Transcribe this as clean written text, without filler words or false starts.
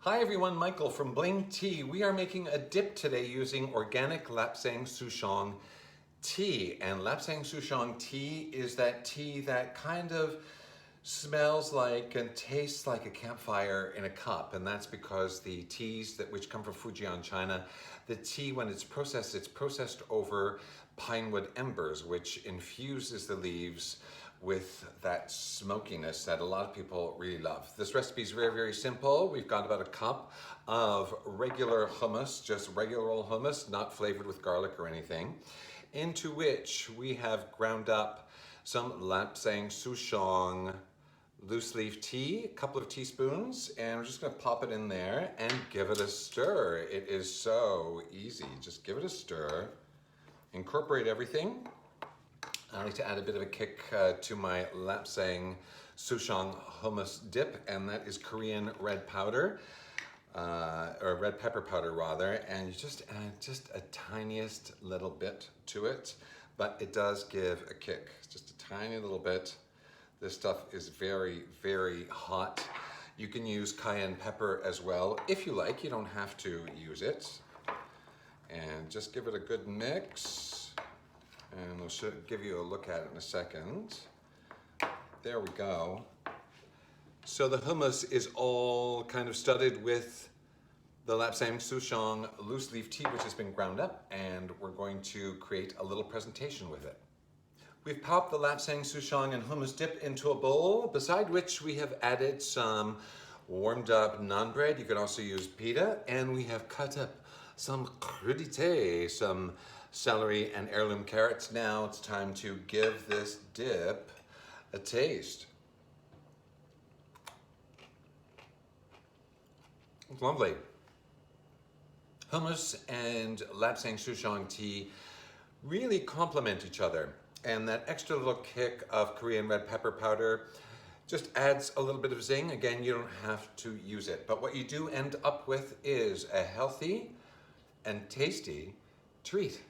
Hi everyone, Michael from Bling Tea. We are making a dip today using Organic Lapsang Souchong tea. And Lapsang Souchong tea is that tea that kind of smells like and tastes like a campfire in a cup. And that's because the teas which come from Fujian, China, the tea when it's processed over pine wood embers, which infuses the leaves with that smokiness that a lot of people really love. This recipe is very, very simple. We've got about a cup of regular hummus, just regular old hummus, not flavored with garlic or anything, into which we have ground up some Lapsang Souchong loose leaf tea, a couple of teaspoons, and we're just gonna pop it in there and give it a stir. It is so easy. Just give it a stir, incorporate everything. I like to add a bit of a kick to my Lapsang Souchong hummus dip, and that is Korean red powder, or red pepper powder rather, and you just add just a tiniest little bit to it, but it does give a kick, just a tiny little bit. This stuff is very, very hot. You can use cayenne pepper as well if you like. You don't have to use it. And just give it a good mix. And we'll give you a look at it in a second. There we go. So the hummus is all kind of studded with the Lapsang Souchong loose leaf tea, which has been ground up, and we're going to create a little presentation with it. We've popped the Lapsang Souchong and hummus dip into a bowl, beside which we have added some warmed up naan bread. You can also use pita, and we have cut up some crudité, some celery and heirloom carrots. Now it's time to give this dip a taste. It's lovely. Hummus and Lapsang Souchong tea really complement each other, and that extra little kick of Korean red pepper powder just adds a little bit of zing. Again, you don't have to use it, but what you do end up with is a healthy and tasty treat.